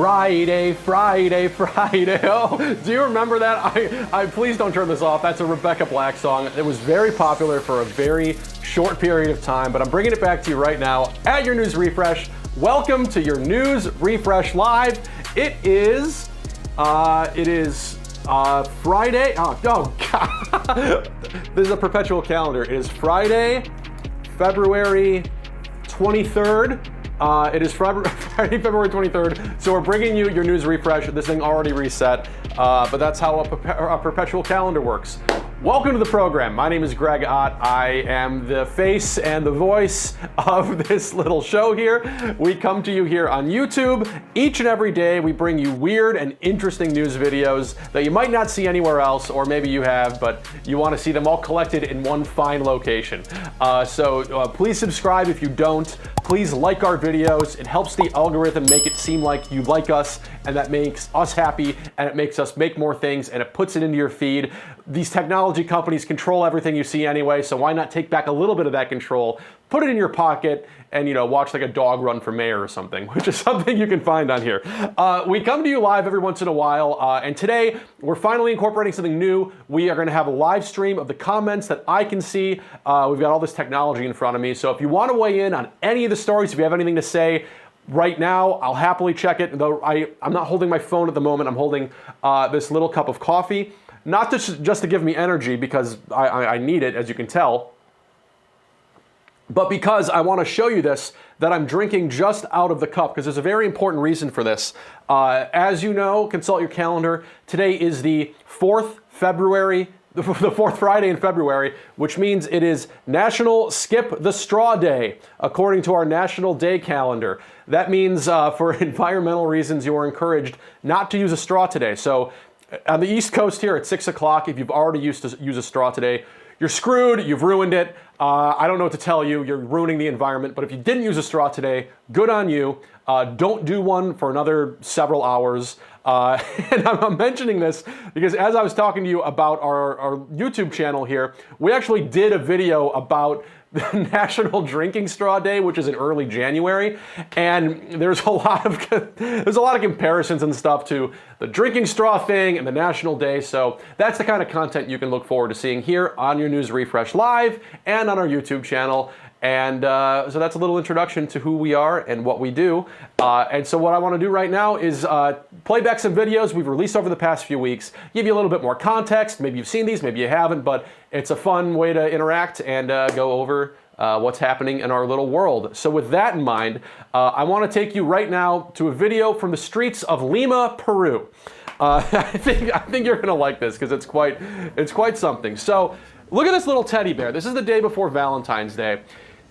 Friday, Friday, Friday. Oh, do you remember that? I please don't turn this off. That's a Rebecca Black song. It was very popular for a very short period of time, but I'm bringing it back to you right now at your News Refresh. Welcome to your News Refresh Live. It is Friday. Oh God. This is a perpetual calendar. It is Friday, February 23rd. It is Friday, February 23rd, so we're bringing you your News Refresh. This thing already reset, but that's how a perpetual calendar works. Welcome to the program. My name is Greg Ott. I am the face and the voice of this little show here. We come to you here on YouTube. Each and every day we bring you weird and interesting news videos that you might not see anywhere else, or maybe you have, but you want to see them all collected in one fine location. So please subscribe if you don't. Please like our videos. It helps the algorithm make it seem like you like us, and that makes us happy, and it makes us make more things, and it puts it into your feed. These technology companies control everything you see anyway, so why not take back a little bit of that control, put it in your pocket, and watch like a dog run for mayor or something, which is something you can find on here. We come to you live every once in a while, and today we're finally incorporating something new. We are going to have a live stream of the comments that I can see. We've got all this technology in front of me, so if you want to weigh in on any of the stories, if you have anything to say, right now, I'll happily check it, though I'm not holding my phone at the moment. I'm holding this little cup of coffee, not just to give me energy, because I need it, as you can tell, but because I want to show you this, that I'm drinking just out of the cup, because there's a very important reason for this. As you know, consult your calendar. Today is the 4th February, the fourth Friday in February, which means it is National Skip the Straw Day, according to our National Day calendar. That means for environmental reasons, you are encouraged not to use a straw today. So on the East Coast here at 6 o'clock, if you've already used to use a straw today, you're screwed, you've ruined it. I don't know what to tell you, you're ruining the environment, but if you didn't use a straw today, good on you. Don't do one for another several hours. And I'm mentioning this because as I was talking to you about our YouTube channel here, we actually did a video about the National Drinking Straw Day, which is in early January, and there's a lot of comparisons and stuff to the drinking straw thing and the National Day. So that's the kind of content you can look forward to seeing here on your News Refresh Live and on our YouTube channel. And so that's a little introduction to who we are and what we do. And so what I want to do right now is play back some videos we've released over the past few weeks, give you a little bit more context. Maybe you've seen these, maybe you haven't, but it's a fun way to interact and go over what's happening in our little world. So with that in mind, I want to take you right now to a video from the streets of Lima, Peru. I think you're going to like this because it's quite something. So look at this little teddy bear. This is the day before Valentine's Day.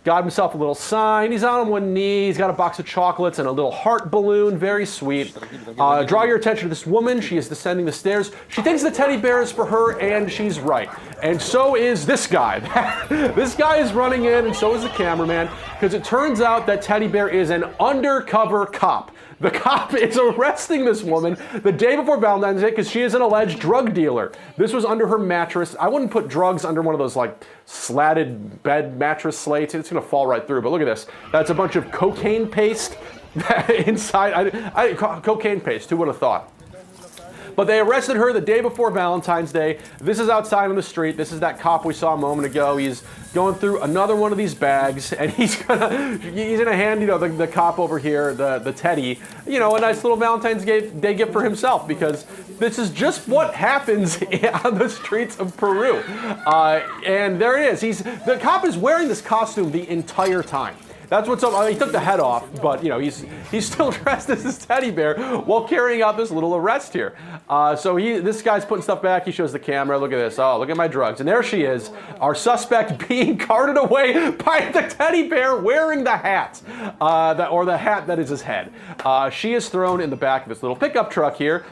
Got himself a little sign. He's on one knee. He's got a box of chocolates and a little heart balloon. Very sweet. Draw your attention to this woman. She is descending the stairs. She thinks the teddy bear is for her, and she's right. And so is this guy. This guy is running in, and so is the cameraman, because it turns out that teddy bear is an undercover cop. The cop is arresting this woman the day before Valentine's Day because she is an alleged drug dealer. This was under her mattress. I wouldn't put drugs under one of those like slatted bed mattress slates. It's gonna fall right through, but look at this. That's a bunch of cocaine paste inside. Cocaine paste, who would have thought? But they arrested her the day before Valentine's Day. This is outside on the street. This is that cop we saw a moment ago. He's going through another one of these bags, and he's gonna hand the cop over here, the teddy, a nice little Valentine's Day gift for himself, because this is just what happens on the streets of Peru. And there it is. The cop is wearing this costume the entire time. That's what's up. He took the head off, but he's still dressed as this teddy bear while carrying out this little arrest here. So this guy's putting stuff back. He shows the camera. Look at this. Oh, look at my drugs. And there she is, our suspect being carted away by the teddy bear wearing the hat, or the hat that is his head. She is thrown in the back of this little pickup truck here.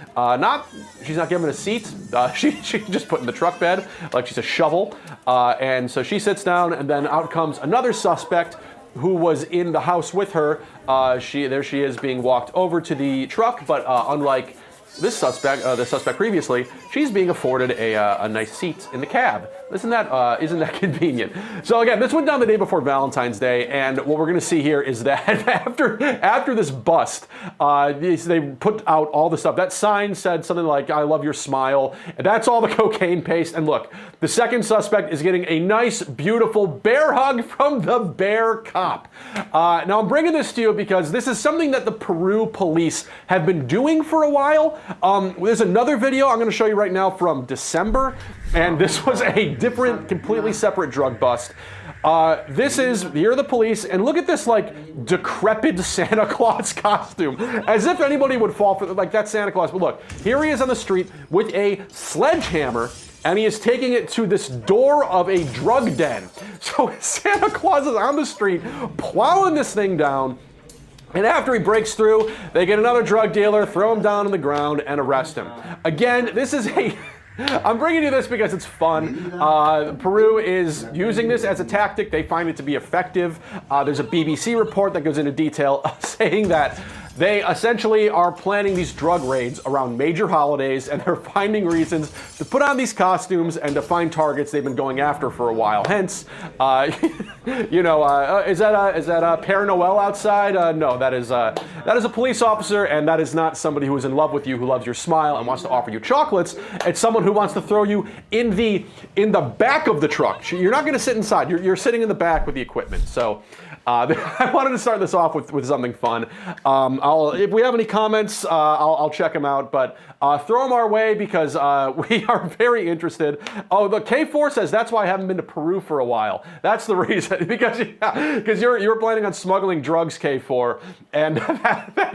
She's not given a seat. She's just put in the truck bed like she's a shovel. And so she sits down, and then out comes another suspect who was in the house with her. There she is being walked over to the truck, but unlike this suspect, the suspect previously, she's being afforded a nice seat in the cab. Isn't that convenient? So again, this went down the day before Valentine's Day, and what we're going to see here is that after this bust, they put out all the stuff. That sign said something like, "I love your smile." And that's all the cocaine paste. And look, the second suspect is getting a nice, beautiful bear hug from the bear cop. Now I'm bringing this to you because this is something that the Peru police have been doing for a while. There's another video I'm going to show you right now from December, and this was a different, completely separate drug bust. Here are the police, and look at this like decrepit Santa Claus costume, as if anybody would fall for like that Santa Claus. But look, here he is on the street with a sledgehammer, and he is taking it to this door of a drug den. So Santa Claus is on the street plowing this thing down. And after he breaks through, they get another drug dealer, throw him down on the ground, and arrest him. Again, this is I'm bringing you this because it's fun. Peru is using this as a tactic. They find it to be effective. There's a BBC report that goes into detail saying that they essentially are planning these drug raids around major holidays, and they're finding reasons to put on these costumes and to find targets they've been going after for a while. Hence, is that a Père Noel outside? No, that is a police officer, and that is not somebody who is in love with you, who loves your smile and wants to offer you chocolates. It's someone who wants to throw you in the back of the truck. You're not going to sit inside. You're sitting in the back with the equipment. So. I wanted to start this off with something fun. If we have any comments, I'll check them out, but throw them our way because we are very interested. Oh, the K4 says that's why I haven't been to Peru for a while. That's the reason, because you're planning on smuggling drugs, K4, and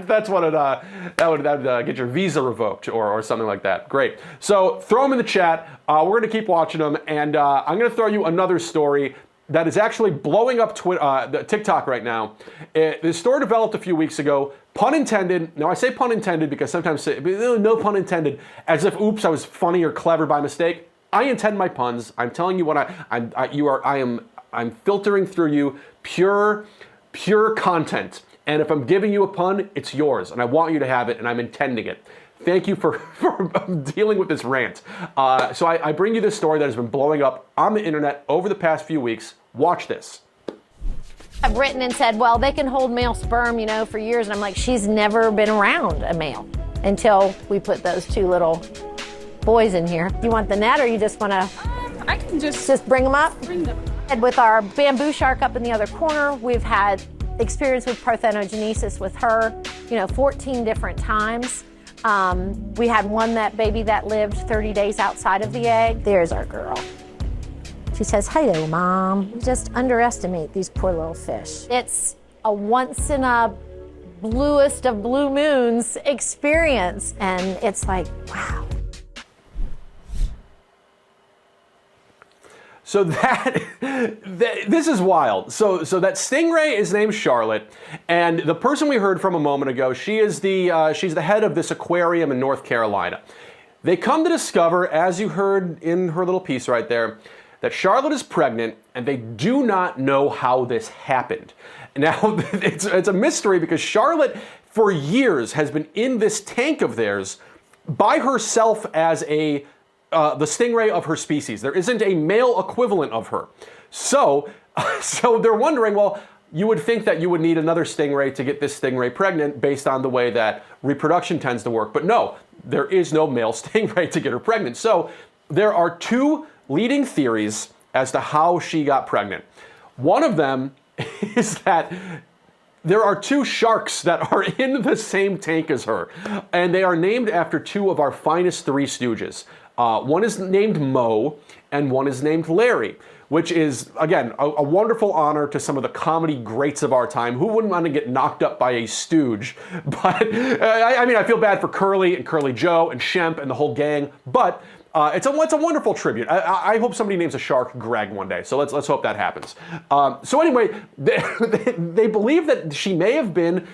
that's what that would get your visa revoked or something like that. Great. So throw them in the chat. We're going to keep watching them, and I'm going to throw you another story that is actually blowing up TikTok right now. This story developed a few weeks ago. Pun intended. Now I say pun intended because sometimes no pun intended, as if oops, I was funny or clever by mistake. I intend my puns. I'm telling you what I'm filtering through you pure content. And if I'm giving you a pun, it's yours, and I want you to have it, and I'm intending it. Thank you for dealing with this rant. So I bring you this story that has been blowing up on the internet over the past few weeks. Watch this. I've written and said, well, they can hold male sperm, for years. And I'm like, she's never been around a male until we put those two little boys in here. You want the net, or you just want to? I can just bring them up. Bring them. And with our bamboo shark up in the other corner, we've had experience with parthenogenesis with her, 14 different times. We had one baby that lived 30 days outside of the egg. There's our girl. She says, hello, Mom. Just underestimate these poor little fish. It's a once in a bluest of blue moons experience. And it's like, wow. So this is wild. So that stingray is named Charlotte, and the person we heard from a moment ago, she's the head of this aquarium in North Carolina. They come to discover, as you heard in her little piece right there, that Charlotte is pregnant, and they do not know how this happened. Now it's a mystery because Charlotte, for years, has been in this tank of theirs by herself as the stingray of her species. There isn't a male equivalent of her. So they're wondering, well, you would think that you would need another stingray to get this stingray pregnant based on the way that reproduction tends to work. But no, there is no male stingray to get her pregnant. So there are two leading theories as to how she got pregnant. One of them is that there are two sharks that are in the same tank as her, and they are named after two of our finest Three Stooges. One is named Mo, and one is named Larry, which is, again, a wonderful honor to some of the comedy greats of our time. Who wouldn't want to get knocked up by a stooge? But, I feel bad for Curly and Curly Joe and Shemp and the whole gang, but it's a wonderful tribute. I hope somebody names a shark Greg one day, so let's hope that happens. So anyway, they believe that she may have been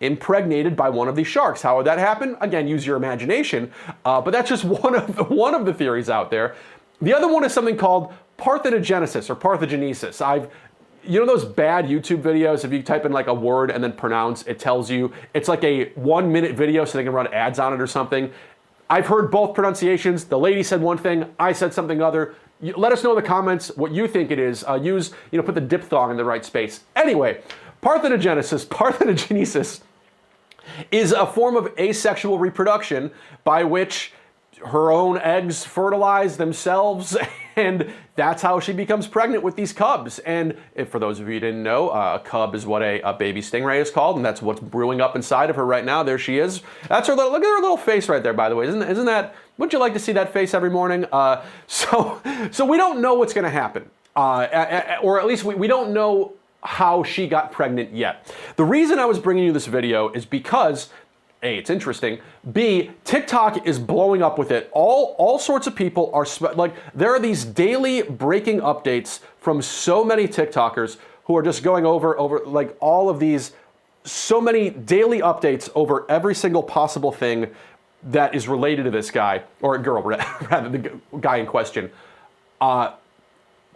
impregnated by one of these sharks. How would that happen? Again, use your imagination, but that's just one of the theories out there. The other one is something called parthenogenesis or parthenogenesis. you know those bad YouTube videos, if you type in like a word and then pronounce, it tells you, it's like a 1 minute video so they can run ads on it or something. I've heard both pronunciations. The lady said one thing, I said something other. Let us know in the comments what you think it is. Put the diphthong in the right space. Anyway, parthenogenesis is a form of asexual reproduction by which her own eggs fertilize themselves, and that's how she becomes pregnant with these cubs. And if, for those of you who didn't know, a cub is what a baby stingray is called, and that's what's brewing up inside of her right now. There she is. That's her little, look at her little face right there, by the way. Isn't that, wouldn't you like to see that face every morning? So we don't know what's gonna happen, or at least we don't know how she got pregnant yet. The reason I was bringing you this video is because A, it's interesting. B, TikTok is blowing up with it. All sorts of people are, like, there are these daily breaking updates from so many TikTokers who are just going over like all of these, so many daily updates over every single possible thing that is related to this guy, or girl, rather, the guy in question. But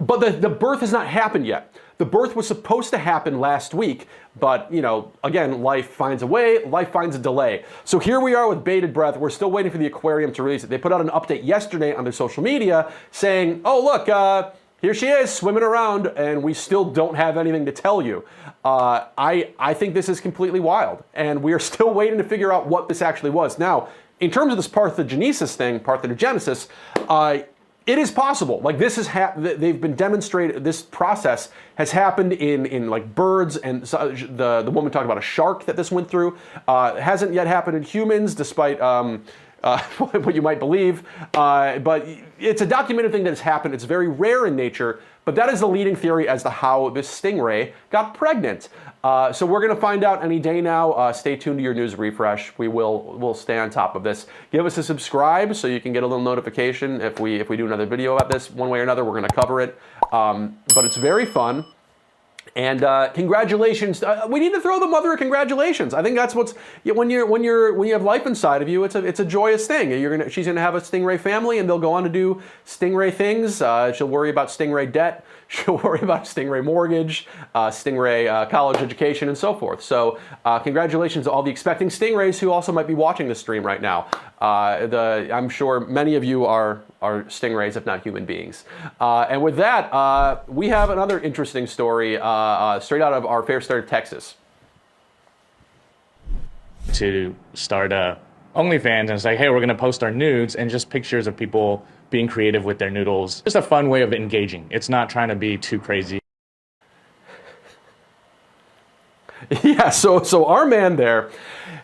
the birth has not happened yet. The birth was supposed to happen last week, but, you know, again, life finds a way, life finds a delay. So here we are with bated breath. We're still waiting for the aquarium to release it. They put out an update yesterday on their social media saying, oh, look, here she is swimming around, and we still don't have anything to tell you. I think this is completely wild, and we are still waiting to figure out what this actually was. Now, in terms of this parthenogenesis, it is possible. Like, this is they've been demonstrated. This process has happened in like birds, and the woman talked about a shark that this went through. It hasn't yet happened in humans, despite what you might believe. But it's a documented thing that has happened. It's very rare in nature, but that is the leading theory as to how this stingray got pregnant. So we're going to find out any day now. Stay tuned to your news refresh. We'll stay on top of this. Give us a subscribe so you can get a little notification if we do another video about this. One way or another, we're going to cover it. But it's very fun. And congratulations. We need to throw the mother a congratulations. I think that's what's, when you have life inside of you, it's a joyous thing. She's gonna have a stingray family, and they'll go on to do stingray things. She'll worry about stingray debt. She'll worry about stingray mortgage, stingray college education, and so forth. So congratulations to all the expecting stingrays who also might be watching this stream right now. I'm sure many of you are stingrays, if not human beings. And with that, we have another interesting story straight out of our fair state of Texas. To start OnlyFans and say, hey, we're going to post our nudes and just pictures of people being creative with their noodles. Just a fun way of engaging. It's not trying to be too crazy. Yeah, so our man there,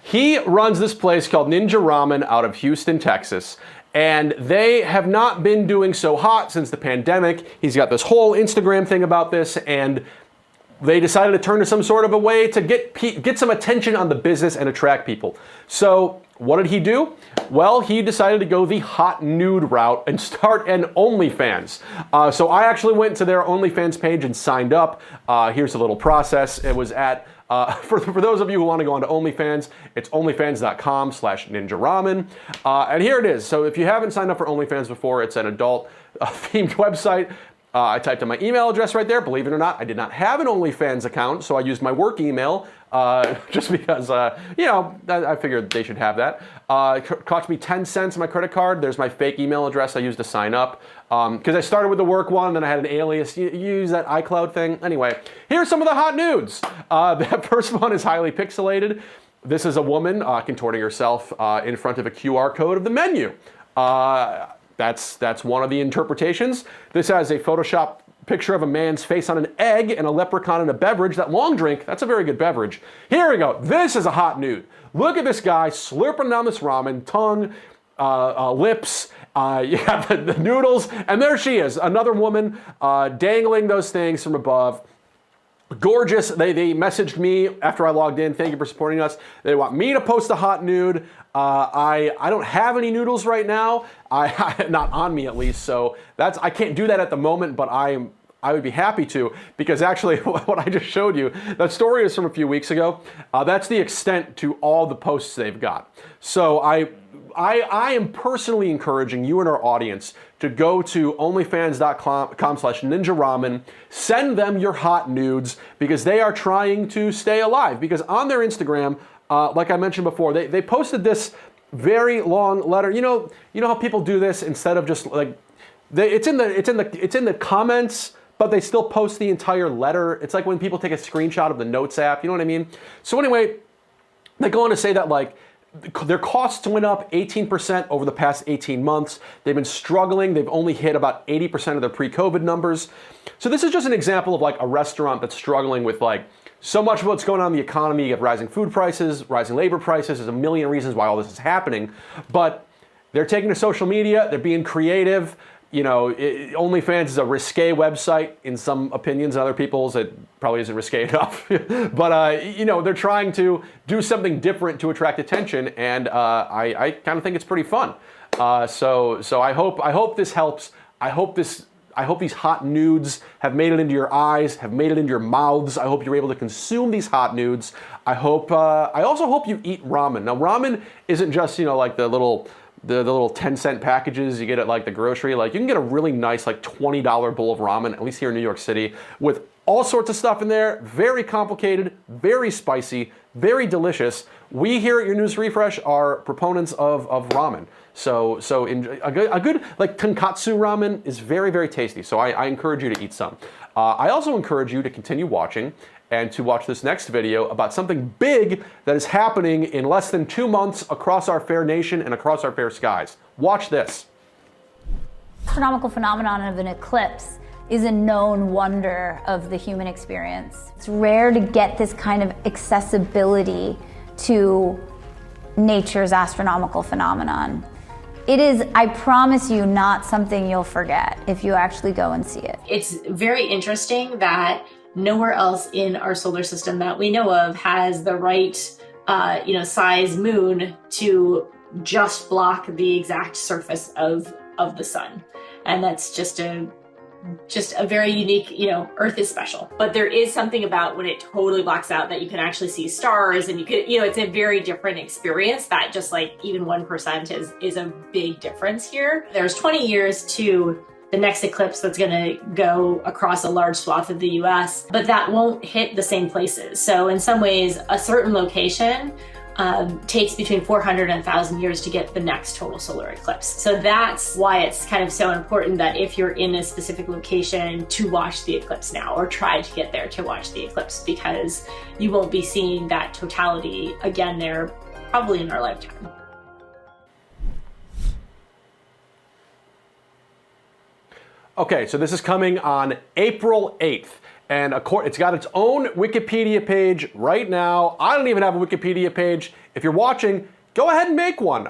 he runs this place called Ninja Ramen out of Houston, Texas. And they have not been doing so hot since the pandemic. He's got this whole Instagram thing about this, and they decided to turn to some sort of a way to get some attention on the business and attract people. So what did he do? Well, he decided to go the hot nude route and start an OnlyFans. So I actually went to their OnlyFans page and signed up. Here's a little process. It was at, for those of you who want to go onto OnlyFans, it's onlyfans.com/ninjaramen. And here it is. So if you haven't signed up for OnlyFans before, it's an adult themed website. I typed in my email address right there. Believe it or not, I did not have an OnlyFans account, so I used my work email just because, you know, I figured they should have that. It cost me 10 cents on my credit card. There's my fake email address I used to sign up. Because I started with the work one, then I had an alias. You use that iCloud thing. Anyway, here's some of the hot nudes. That first one is highly pixelated. This is a woman contorting herself in front of a QR code of the menu. That's one of the interpretations. This has a Photoshop picture of a man's face on an egg and a leprechaun in a beverage. That long drink, that's a very good beverage. Here we go. This is a hot nude. Look at this guy slurping down this ramen, tongue, lips, you got the noodles, and there she is, another woman dangling those things from above. Gorgeous. They messaged me after I logged in. Thank you for supporting us. They want me to post a hot nude. I don't have any noodles right now. Not on me at least. So I can't do that at the moment, but I would be happy to, because actually what I just showed you, that story is from a few weeks ago. That's the extent to all the posts they've got. So I am personally encouraging you and our audience to go to onlyfans.com/ninjaramen, send them your hot nudes, because they are trying to stay alive. Because on their Instagram, like I mentioned before, they posted this very long letter. You know how people do this instead of just like, it's in the comments, but they still post the entire letter. It's like when people take a screenshot of the Notes app, you know what I mean? So anyway, they go on to say that like their costs went up 18% over the past 18 months. They've been struggling. They've only hit about 80% of their pre-COVID numbers. So this is just an example of like a restaurant that's struggling with like so much of what's going on in the economy. You have rising food prices, rising labor prices. There's a million reasons why all this is happening. But they're taking to social media. They're being creative. You know, OnlyFans is a risque website in some opinions, and other people's it probably isn't risque enough. But you know, they're trying to do something different to attract attention, and I kind of think it's pretty fun. So I hope this helps. I hope these hot nudes have made it into your eyes, have made it into your mouths. I hope you're able to consume these hot nudes. I also hope you eat ramen. Now, ramen isn't just, you know, like the little 10-cent packages you get at like the grocery. Like you can get a really nice like $20 bowl of ramen, at least here in New York City, with all sorts of stuff in there. Very complicated, very spicy, very delicious. We here at Your News Refresh are proponents of ramen. So a good like tonkatsu ramen is very, very tasty. So I encourage you to eat some. I also encourage you to continue watching and to watch this next video about something big that is happening in less than 2 months across our fair nation and across our fair skies. Watch this. Astronomical phenomenon of an eclipse is a known wonder of the human experience. It's rare to get this kind of accessibility to nature's astronomical phenomenon. It is, I promise you, not something you'll forget if you actually go and see it. It's very interesting that nowhere else in our solar system that we know of has the right, size moon to just block the exact surface of the sun. And that's just a very unique, Earth is special. But there is something about when it totally blocks out that you can actually see stars, and you could, it's a very different experience that just like even 1% is a big difference here. There's 20 years to the next eclipse that's going to go across a large swath of the US, but that won't hit the same places. So in some ways, a certain location takes between 400 and 1,000 years to get the next total solar eclipse. So that's why it's kind of so important that if you're in a specific location to watch the eclipse now, or try to get there to watch the eclipse, because you won't be seeing that totality again there probably in our lifetime. Okay, so this is coming on April 8th, and it's got its own Wikipedia page right now. I don't even have a Wikipedia page. If you're watching, go ahead and make one.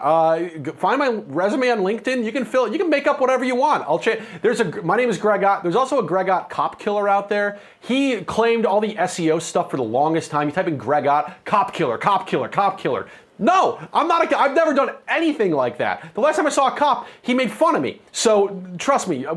Find my resume on LinkedIn. You can make up whatever you want. My name is Greg Ott. There's also a Greg Ott cop killer out there. He claimed all the SEO stuff for the longest time. You type in Greg Ott, cop killer, cop killer, cop killer. No, I've never done anything like that. The last time I saw a cop, he made fun of me. So trust me, I'm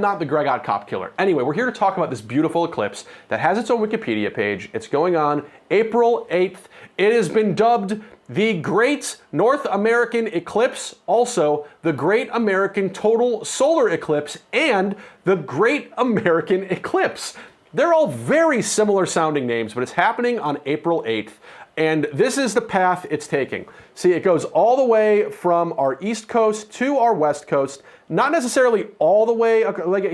not the Greg Ott cop killer. Anyway, we're here to talk about this beautiful eclipse that has its own Wikipedia page. It's going on April 8th. It has been dubbed the Great North American Eclipse, also the Great American Total Solar Eclipse, and the Great American Eclipse. They're all very similar sounding names, but it's happening on April 8th. And this is the path it's taking. See, it goes all the way from our East Coast to our West Coast. Not necessarily all the way, like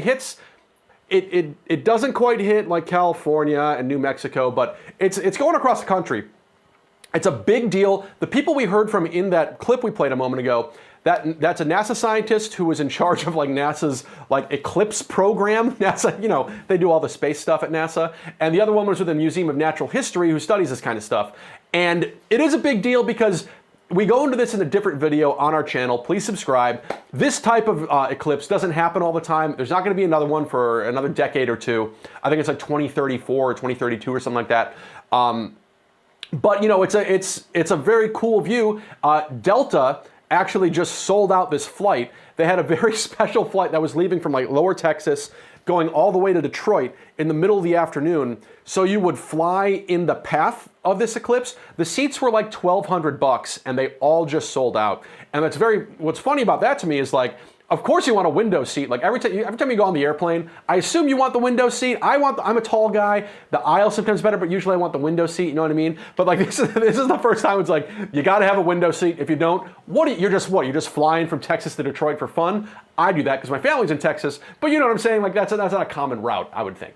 it doesn't quite hit like California and New Mexico, but it's going across the country. It's a big deal. The people we heard from in that clip we played a moment ago, that's a NASA scientist who was in charge of like NASA's like eclipse program. NASA, they do all the space stuff at NASA. And the other one was with the Museum of Natural History, who studies this kind of stuff. And it is a big deal because we go into this in a different video on our channel. Please subscribe. This type of eclipse doesn't happen all the time. There's not going to be another one for another decade or two. I think it's like 2034 or 2032 or something like that. But it's a very cool view. Delta actually just sold out this flight. They had a very special flight that was leaving from like lower Texas, going all the way to Detroit in the middle of the afternoon. So you would fly in the path of this eclipse. The seats were like $1,200 and they all just sold out. And what's funny about that to me is like, of course you want a window seat. Like every time you go on the airplane, I assume you want the window seat. I'm a tall guy. The aisle sometimes better, but usually I want the window seat, you know what I mean? But like this is the first time it's like, you gotta have a window seat. If you don't, you're just flying from Texas to Detroit for fun? I do that because my family's in Texas, but you know what I'm saying? Like that's not a common route, I would think.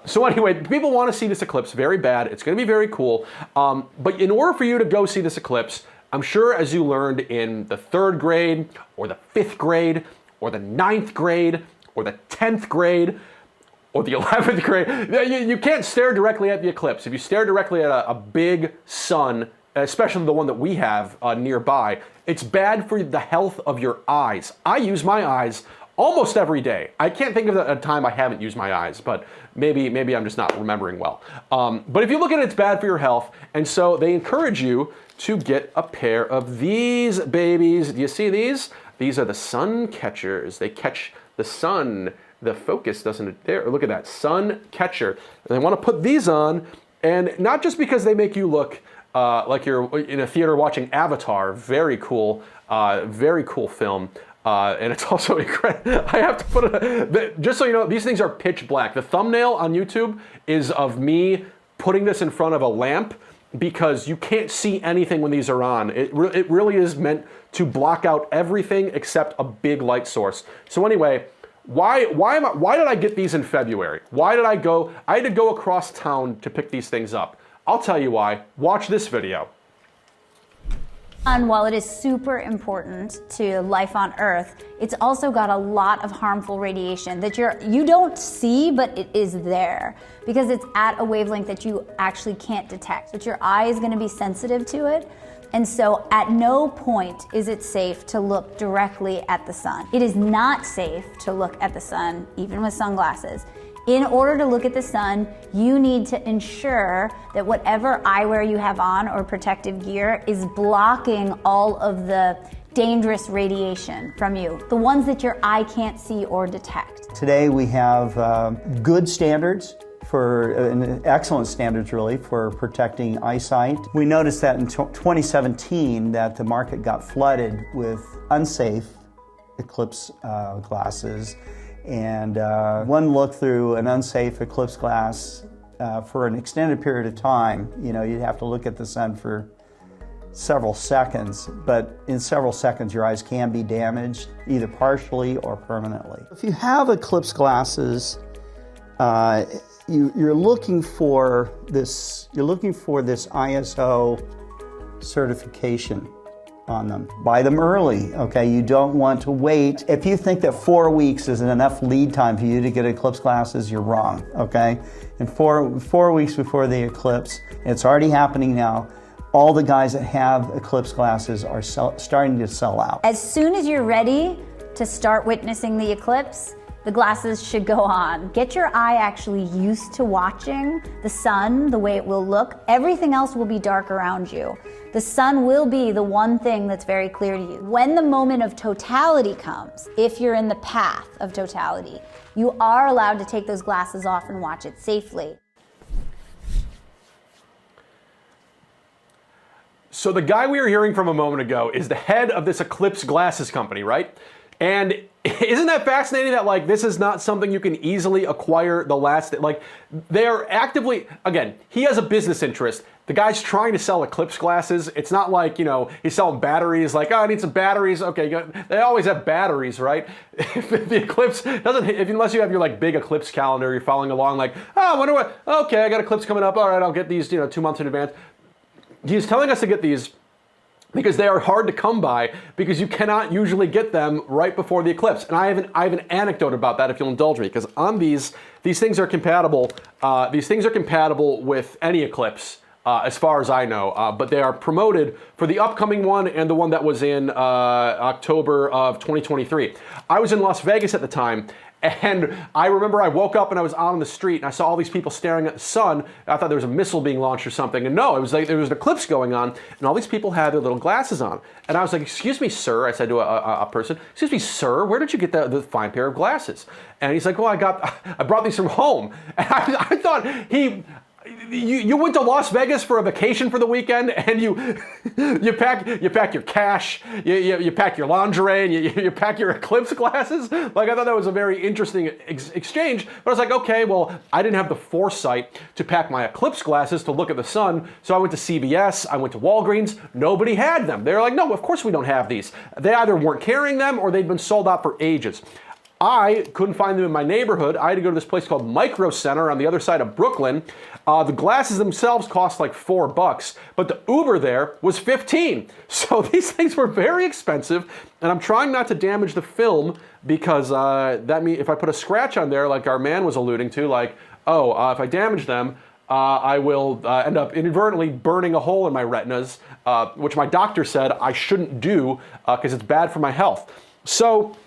So anyway, people want to see this eclipse very bad. It's gonna be very cool. But in order for you to go see this eclipse, I'm sure as you learned in the 3rd grade, or the 5th grade, or the 9th grade, or the 10th grade, or the 11th grade, you can't stare directly at the eclipse. If you stare directly at a big sun, especially the one that we have nearby, it's bad for the health of your eyes. I use my eyes almost every day. I can't think of a time I haven't used my eyes, but maybe I'm just not remembering well. But if you look at it, it's bad for your health, and so they encourage you to get a pair of these babies. Do you see these? These are the sun catchers. They catch the sun. The focus doesn't, there, look at that, sun catcher. And I want to put these on, and not just because they make you look like you're in a theater watching Avatar, very cool film. And it's also incredible. I have to put it, just so you know, these things are pitch black. The thumbnail on YouTube is of me putting this in front of a lamp because you can't see anything when these are on. It really is meant to block out everything except a big light source. So anyway, why did I get these in February? I had to go across town to pick these things up. I'll tell you why. Watch this video. And while it is super important to life on Earth, it's also got a lot of harmful radiation that you don't see, but it is there because it's at a wavelength that you actually can't detect. But your eye is going to be sensitive to it. And so at no point is it safe to look directly at the sun. It is not safe to look at the sun, even with sunglasses. In order to look at the sun, you need to ensure that whatever eyewear you have on or protective gear is blocking all of the dangerous radiation from you, the ones that your eye can't see or detect. Today we have good standards excellent standards really for protecting eyesight. We noticed that in 2017 that the market got flooded with unsafe eclipse glasses. And one look through an unsafe eclipse glass for an extended period of time, you know, you'd have to look at the sun for several seconds, but in several seconds your eyes can be damaged, either partially or permanently. If you have eclipse glasses, you're looking for this ISO certification on them. Buy them early, okay? You don't want to wait. If you think that 4 weeks is enough lead time for you to get eclipse glasses, you're wrong, okay? And four weeks before the eclipse, it's already happening now, all the guys that have eclipse glasses are starting to sell out. As soon as you're ready to start witnessing the eclipse, the glasses should go on. Get your eye actually used to watching the sun the way it will look. Everything else will be dark around you. The sun will be the one thing that's very clear to you. When the moment of totality comes, if you're in the path of totality, you are allowed to take those glasses off and watch it safely. So the guy we were hearing from a moment ago is the head of this Eclipse glasses company, right? And isn't that fascinating that like this is not something you can easily acquire like they are actively, again, he has a business interest. The guy's trying to sell Eclipse glasses. It's not like, you know, he's selling batteries like, oh, I need some batteries. Okay, they always have batteries, right? If the Eclipse doesn't, unless you have your like big Eclipse calendar, you're following along like, oh, I wonder what, okay, I got Eclipse coming up. All right, I'll get these, 2 months in advance. He's telling us to get these because they are hard to come by because you cannot usually get them right before the eclipse. And I have an anecdote about that if you'll indulge me, because on these things are compatible. These things are compatible with any eclipse. as far as I know. But they are promoted for the upcoming one and the one that was in October of 2023. I was in Las Vegas at the time, and I remember I woke up and I was out on the street and I saw all these people staring at the sun. I thought there was a missile being launched or something. And no, it was like there was an eclipse going on and all these people had their little glasses on. And I was like, excuse me, sir, I said to a person, excuse me, sir, where did you get the fine pair of glasses? And he's like, well, I brought these from home. And I thought you went to Las Vegas for a vacation for the weekend, and you pack your cash, you pack your lingerie, and you pack your eclipse glasses. Like, I thought that was a very interesting exchange. But I was like, okay, well, I didn't have the foresight to pack my eclipse glasses to look at the sun. So I went to CVS, I went to Walgreens. Nobody had them. They were like, no, of course we don't have these. They either weren't carrying them or they'd been sold out for ages. I couldn't find them in my neighborhood. I had to go to this place called Micro Center on the other side of Brooklyn. The glasses themselves cost like $4, but the Uber there was $15. So these things were very expensive, and I'm trying not to damage the film because that means if I put a scratch on there, like our man was alluding to, like, if I damage them, I will end up inadvertently burning a hole in my retinas, which my doctor said I shouldn't do because it's bad for my health. So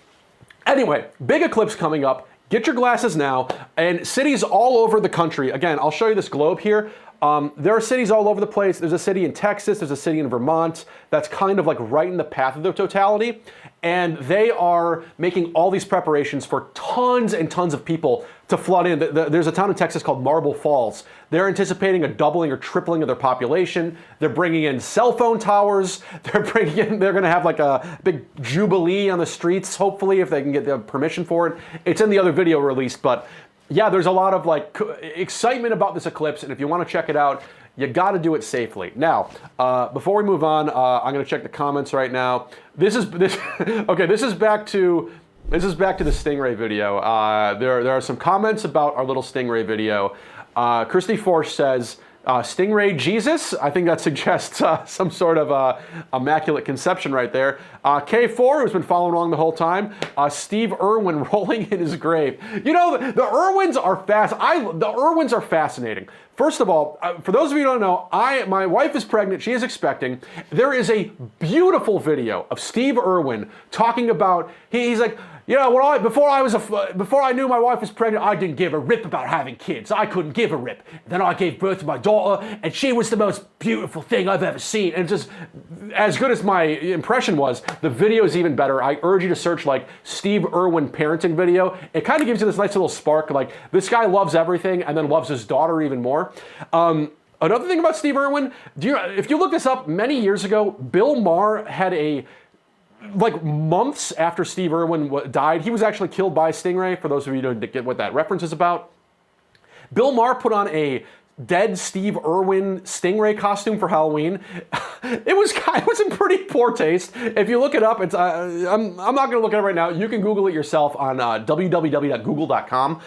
anyway, big eclipse coming up. Get your glasses now. And cities all over the country. Again, I'll show you this globe here. There are cities all over the place. There's a city in Texas. There's a city in Vermont that's kind of like right in the path of the totality. And they are making all these preparations for tons and tons of people to flood in. There's a town in Texas called Marble Falls. They're anticipating a doubling or tripling of their population. They're bringing in cell phone towers. They're going to have like a big jubilee on the streets, hopefully, if they can get the permission for it. It's in the other video released, but yeah, there's a lot of like excitement about this eclipse, and if you want to check it out, you got to do it safely. Now, before we move on, I'm going to check the comments right now. This is back to the stingray video. There are some comments about our little stingray video. Christy Forsch says, Stingray Jesus? I think that suggests some sort of immaculate conception right there. K4, who's been following along the whole time. Steve Irwin rolling in his grave. You know, the Irwins are the Irwins are fascinating. First of all, for those of you who don't know, my wife is pregnant. She is expecting. There is a beautiful video of Steve Irwin talking about, he's like, you know, before I knew my wife was pregnant, I didn't give a rip about having kids. I couldn't give a rip. Then I gave birth to my daughter, and she was the most beautiful thing I've ever seen. And just as good as my impression was, the video is even better. I urge you to search like Steve Irwin parenting video. It kind of gives you this nice little spark. Like, this guy loves everything and then loves his daughter even more. Another thing about Steve Irwin, if you look this up, many years ago, Bill Maher had like months after Steve Irwin died, he was actually killed by a stingray, for those of you who don't get what that reference is about. Bill Maher put on a dead Steve Irwin stingray costume for Halloween. It was in pretty poor taste. If you look it up, it's I'm not going to look at it right now. You can Google it yourself on www.google.com.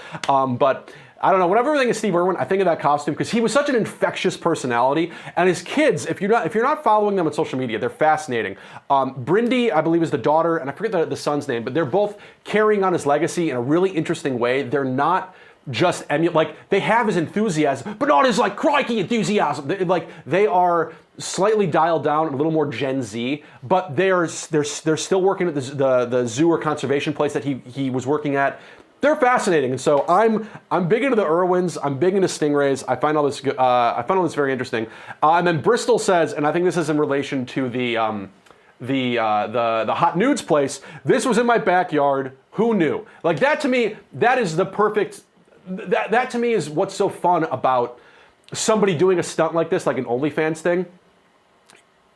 But I don't know, whenever I think of Steve Irwin, I think of that costume because he was such an infectious personality. And his kids, if you're not following them on social media, they're fascinating. Brindy, I believe, is the daughter, and I forget the son's name, but they're both carrying on his legacy in a really interesting way. They're not just they have his enthusiasm, but not his like crikey enthusiasm. They are slightly dialed down, a little more Gen Z, but they're still working at the zoo or conservation place that he was working at. They're fascinating, and so I'm big into the Irwins. I'm big into stingrays. I find all this very interesting. And then Bristol says, and I think this is in relation to the hot nudes place. This was in my backyard. Who knew? Like, that to me, that is the perfect. That to me is what's so fun about somebody doing a stunt like this, like an OnlyFans thing.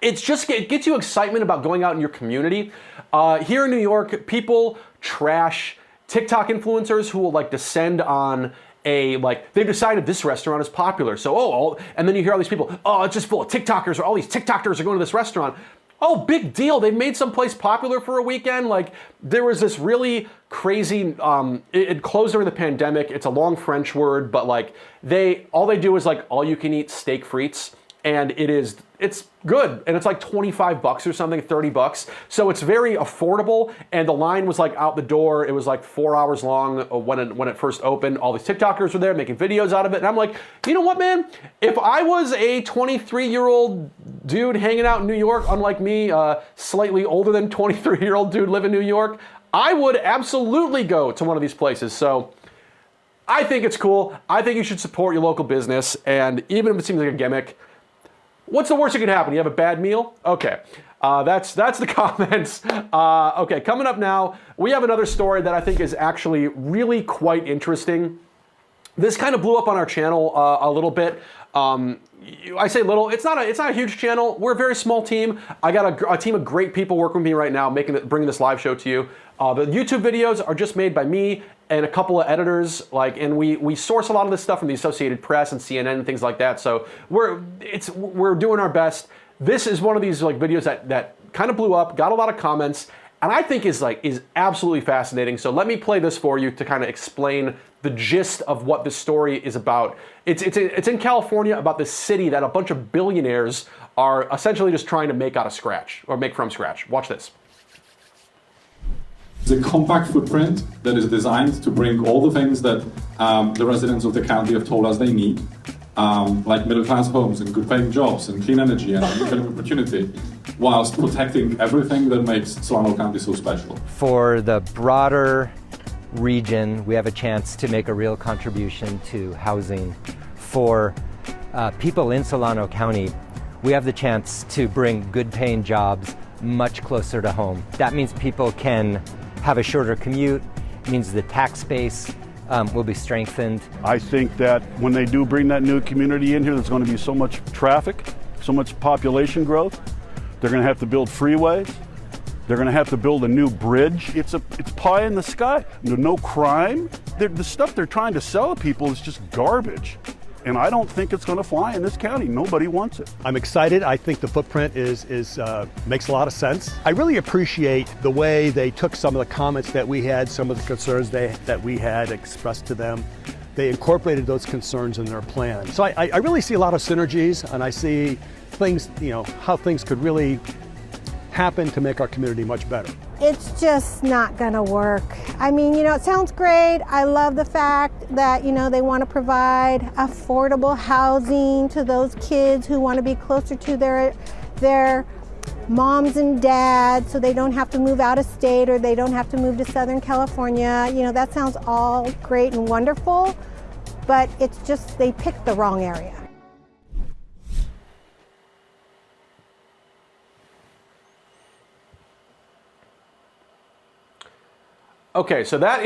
It gets you excitement about going out in your community. Here in New York, people trash TikTok influencers who will like descend on they've decided this restaurant is popular. So, and then you hear all these people, it's just full of TikTokers, or all these TikTokers are going to this restaurant. Oh, big deal. They made some place popular for a weekend. Like, there was this really crazy, it closed during the pandemic. It's a long French word, but like all they do is like all you can eat steak frites. and it's good, and it's like 25 bucks or something, 30 bucks. So it's very affordable, and the line was like out the door. It was like 4 hours long when it first opened. All these TikTokers were there making videos out of it, and I'm like, you know what, man? If I was a 23-year-old dude hanging out in New York, unlike me, slightly older than 23-year-old dude living in New York, I would absolutely go to one of these places. So I think it's cool. I think you should support your local business, and even if it seems like a gimmick, what's the worst that could happen? You have a bad meal? Okay, that's the comments. Okay, coming up now, we have another story that I think is actually really quite interesting. This kind of blew up on our channel a little bit. I say little, it's not a huge channel. We're a very small team. I got a team of great people working with me right now, bringing this live show to you. The YouTube videos are just made by me and a couple of editors, and we source a lot of this stuff from the Associated Press and CNN and things like that. So we're doing our best. This is one of these videos that kind of blew up, got a lot of comments, and I think is absolutely fascinating. So let me play this for you to kind of explain the gist of what this story is about. It's in California, about this city that a bunch of billionaires are essentially just trying to make out of scratch, or make from scratch. Watch this. It's a compact footprint that is designed to bring all the things that the residents of the county have told us they need, like middle-class homes and good-paying jobs and clean energy and economic opportunity, whilst protecting everything that makes Solano County so special. For the broader region, we have a chance to make a real contribution to housing. For people in Solano County, we have the chance to bring good-paying jobs much closer to home. That means people can have a shorter commute. It means the tax base will be strengthened. I think that when they do bring that new community in here, there's going to be so much traffic, so much population growth. They're going to have to build freeways. They're going to have to build a new bridge. It's pie in the sky. No crime. The stuff they're trying to sell to people is just garbage. And I don't think it's going to fly in this county. Nobody wants it. I'm excited. I think the footprint makes a lot of sense. I really appreciate the way they took some of the comments that we had, some of the concerns that we had expressed to them. They incorporated those concerns in their plan. So I really see a lot of synergies, and I see things, how things could really happen to make our community much better. It's just not gonna work. I mean, it sounds great. I love the fact that, they want to provide affordable housing to those kids who want to be closer to their moms and dads, so they don't have to move out of state or they don't have to move to Southern California. That sounds all great and wonderful, but it's just they picked the wrong area. Okay, so that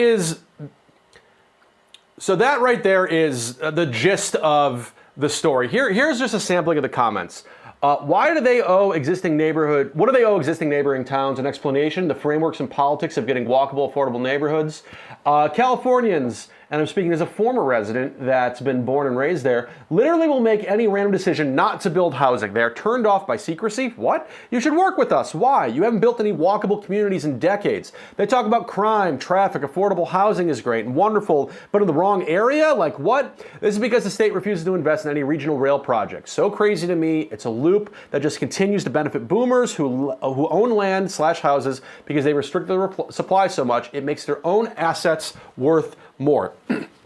right there is the gist of the story. Here's just a sampling of the comments. Why do they owe existing what do they owe existing neighboring towns? An explanation, the frameworks and politics of getting walkable, affordable neighborhoods. Californians, and I'm speaking as a former resident that's been born and raised there, literally will make any random decision not to build housing. They're turned off by secrecy. What? You should work with us. Why? You haven't built any walkable communities in decades. They talk about crime, traffic, affordable housing is great and wonderful, but in the wrong area? Like what? This is because the state refuses to invest in any regional rail projects. So crazy to me. It's a loop that just continues to benefit boomers who own land / houses because they restrict the supply so much, it makes their own assets worth more.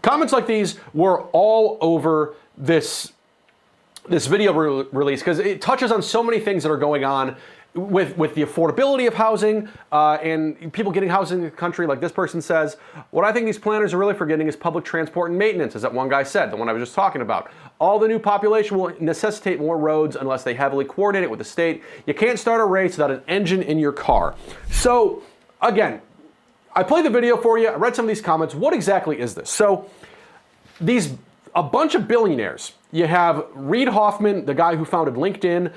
Comments like these were all over this video release because it touches on so many things that are going on with the affordability of housing and people getting housing in the country. Like this person says, what I think these planners are really forgetting is public transport and maintenance, as that one guy said, the one I was just talking about. All the new population will necessitate more roads unless they heavily coordinate it with the state. You can't start a race without an engine in your car. So again, I played the video for you. I read some of these comments. What exactly is this? So a bunch of billionaires. You have Reid Hoffman, the guy who founded LinkedIn.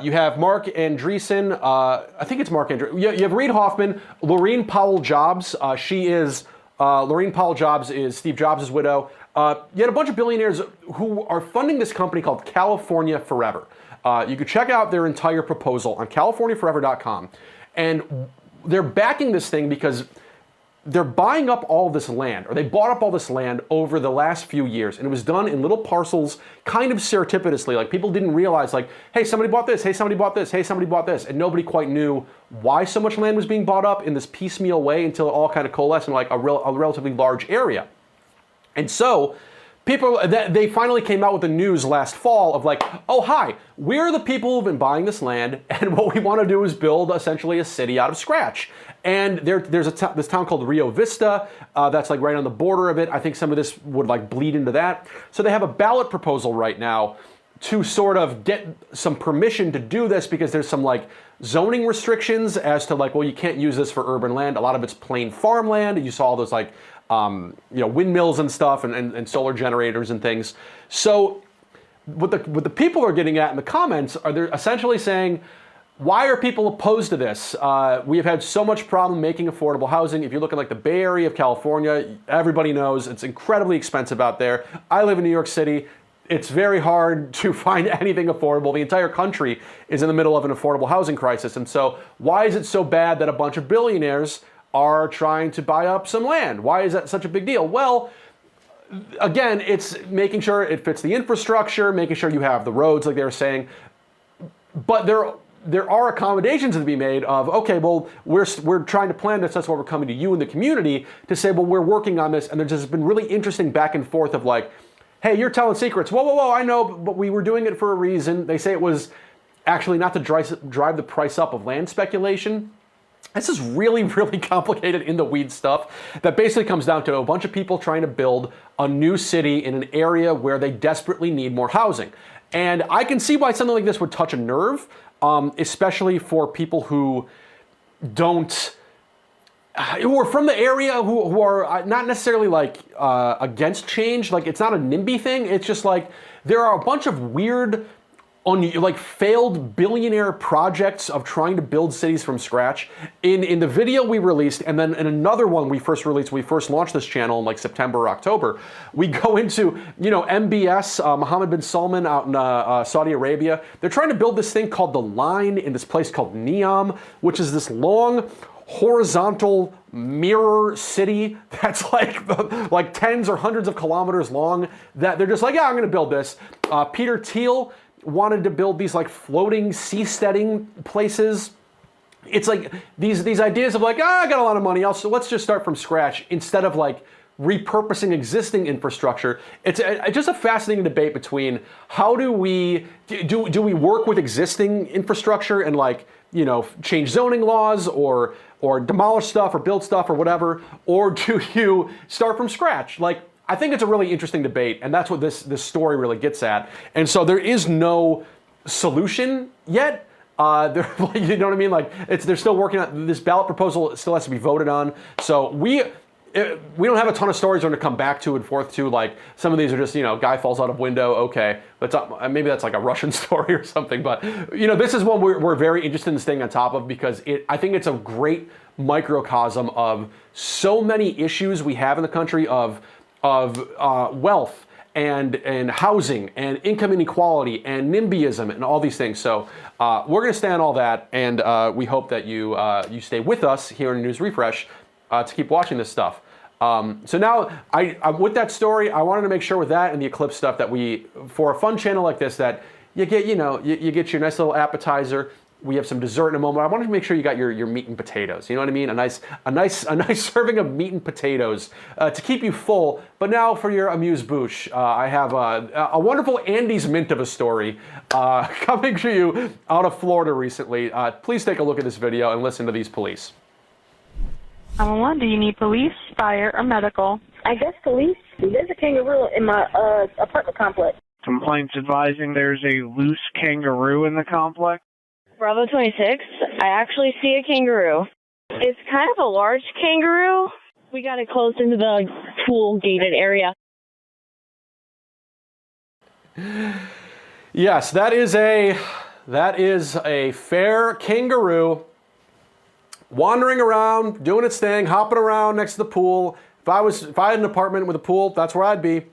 You have Marc Andreessen. I think it's Marc Andreessen. You have Reid Hoffman, Laurene Powell Jobs. Laurene Powell Jobs is Steve Jobs' widow. You had a bunch of billionaires who are funding this company called California Forever. You could check out their entire proposal on CaliforniaForever.com. And they're backing this thing because they're buying up all this land, or they bought up all this land over the last few years, and it was done in little parcels, kind of serendipitously. Like, people didn't realize, like, hey, somebody bought this, hey, somebody bought this, hey, somebody bought this, and nobody quite knew why so much land was being bought up in this piecemeal way until it all kind of coalesced in like a relatively large area. And so they finally came out with the news last fall of like, oh, hi, we're the people who've been buying this land, and what we want to do is build essentially a city out of scratch. And there's this town called Rio Vista that's like right on the border of it. I think some of this would like bleed into that. So they have a ballot proposal right now to sort of get some permission to do this, because there's some like zoning restrictions as to like, well, you can't use this for urban land. A lot of it's plain farmland. You saw all those like windmills and stuff, and solar generators and things. So what the people are getting at in the comments are, they're essentially saying, why are people opposed to this? We have had so much problem making affordable housing. If you look at like the Bay Area of California, everybody knows it's incredibly expensive out there. I live in New York City. It's very hard to find anything affordable. The entire country is in the middle of an affordable housing crisis. And so why is it so bad that a bunch of billionaires are trying to buy up some land? Why is that such a big deal? Well, again, it's making sure it fits the infrastructure, making sure you have the roads, like they were saying. But there are accommodations to be made of, okay, well, we're trying to plan this, that's why we're coming to you in the community to say, well, we're working on this. And there's just been really interesting back and forth of like, hey, you're telling secrets. Whoa, whoa, whoa, I know, but we were doing it for a reason. They say it was actually not to drive the price up of land speculation. This is really, really complicated in the weeds stuff that basically comes down to a bunch of people trying to build a new city in an area where they desperately need more housing. And I can see why something like this would touch a nerve, especially for people who are from the area, who are not necessarily like against change. Like, it's not a NIMBY thing. It's just like there are a bunch of weird, like failed billionaire projects of trying to build cities from scratch. In the video we released, and then in another one we first released, we first launched this channel in like September or October, we go into, MBS, Mohammed bin Salman out in Saudi Arabia. They're trying to build this thing called The Line in this place called Neom, which is this long, horizontal mirror city that's like tens or hundreds of kilometers long, that they're just like, yeah, I'm going to build this. Peter Thiel wanted to build these like floating seasteading places. It's like these ideas of like, I got a lot of money, so let's just start from scratch instead of like repurposing existing infrastructure. It's just a fascinating debate between how do we work with existing infrastructure and like, change zoning laws or demolish stuff or build stuff or whatever, or do you start from scratch? Like, I think it's a really interesting debate, and that's what this story really gets at. And so there is no solution yet. You know what I mean? Like, they're still working on this ballot proposal. It still has to be voted on. So we don't have a ton of stories we're going to come back to and forth to. Like, some of these are just, guy falls out of window. Okay, maybe that's like a Russian story or something. But this is one we're very interested in staying on top of, because I think it's a great microcosm of so many issues we have in the country of wealth and housing and income inequality and NIMBYism and all these things. So we're going to stay on all that, and we hope that you stay with us here in News Refresh to keep watching this stuff. So now, with that story, I wanted to make sure with that and the eclipse stuff that for a fun channel like this, that you get you get your nice little appetizer. We have some dessert in a moment. I wanted to make sure you got your meat and potatoes. You know what I mean? A nice serving of meat and potatoes to keep you full. But now for your amuse-bouche, I have a wonderful Andes Mint of a story coming to you out of Florida recently. Please take a look at this video and listen to these police. 911, do you need police, fire, or medical? I guess police. There's a kangaroo in my apartment complex. Complaints advising there's a loose kangaroo in the complex. Bravo 26, I actually see a kangaroo. It's kind of a large kangaroo. We got it close into the pool gated area. Yes, that is a fair kangaroo wandering around, doing its thing, hopping around next to the pool. If I had an apartment with a pool, that's where I'd be.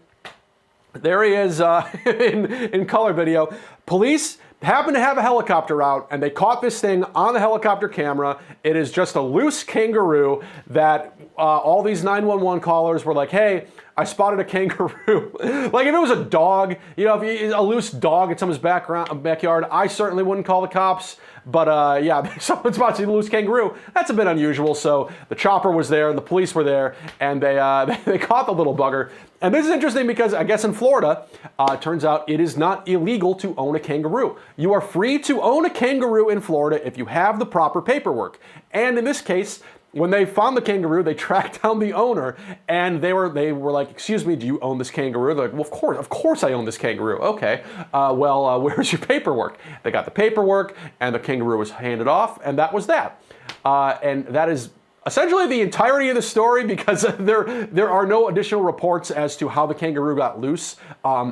There he is in color video. Police happened to have a helicopter out, and they caught this thing on the helicopter camera. It is just a loose kangaroo that all these 911 callers were like, hey, I spotted a kangaroo. Like if it was a dog, you know, if a loose dog in someone's backyard, I certainly wouldn't call the cops. But yeah, someone spots a loose kangaroo. That's a bit unusual. So the chopper was there, and the police were there, and they caught the little bugger. And this is interesting because I guess in Florida, it turns out it is not illegal to own a kangaroo. You are free to own a kangaroo in Florida if you have the proper paperwork. And in this case, when they found the kangaroo, they tracked down the owner, and they were like, excuse me, do you own this kangaroo? They're like, well, of course I own this kangaroo. Okay, where's your paperwork? They got the paperwork, and the kangaroo was handed off, and that was that. And that is essentially the entirety of the story, because there are no additional reports as to how the kangaroo got loose.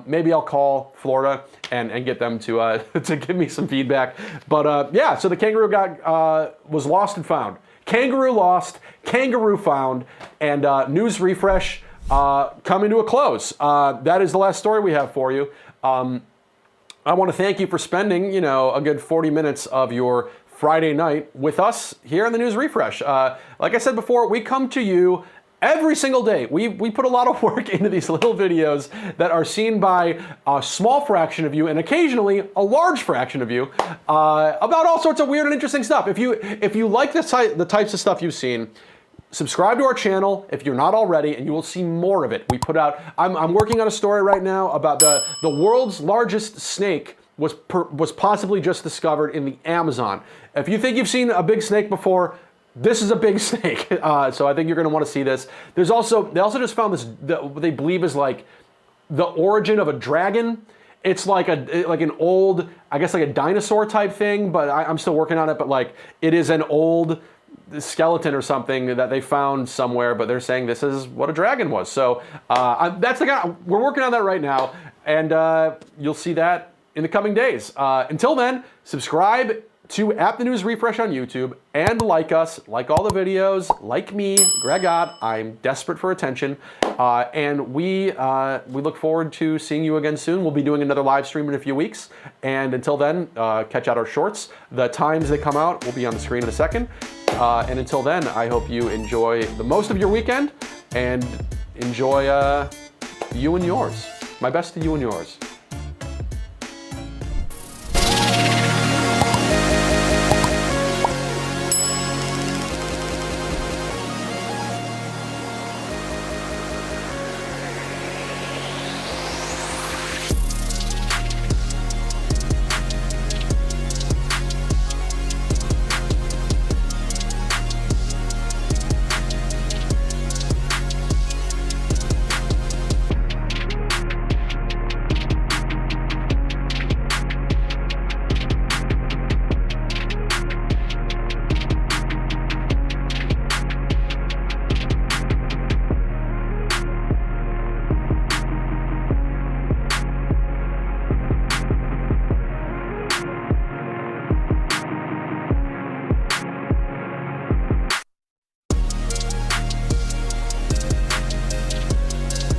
Maybe I'll call Florida and get them to give me some feedback. But yeah, so the kangaroo was lost and found. Kangaroo lost, kangaroo found, and news refresh coming to a close. That is the last story we have for you. I want to thank you for spending, you know, a good 40 minutes of your Friday night with us here in the News Refresh. Like I said before, we come to you every single day. We put a lot of work into these little videos that are seen by a small fraction of you, and occasionally a large fraction of you, about all sorts of weird and interesting stuff. If you like the types of stuff you've seen, subscribe to our channel if you're not already, and you will see more of it. We put out. I'm working on a story right now about the world's largest snake was possibly just discovered in the Amazon. If you think you've seen a big snake before, this is a big snake. So I think you're going to want to see this. They also just found this, what they believe is like the origin of a dragon. It's like an old, I guess like a dinosaur type thing, but I'm still working on it. But like it is an old skeleton or something that they found somewhere, but they're saying this is what a dragon was. So that's the guy. We're working on that right now, and you'll see that in the coming days. Until then, subscribe to The News Refresh on YouTube, and like us, like all the videos, like me, Greg Ott. I'm desperate for attention, and we look forward to seeing you again soon. We'll be doing another live stream in a few weeks, and until then, catch out our shorts. The times they come out will be on the screen in a second, and until then, I hope you enjoy the most of your weekend, and enjoy you and yours. My best to you and yours.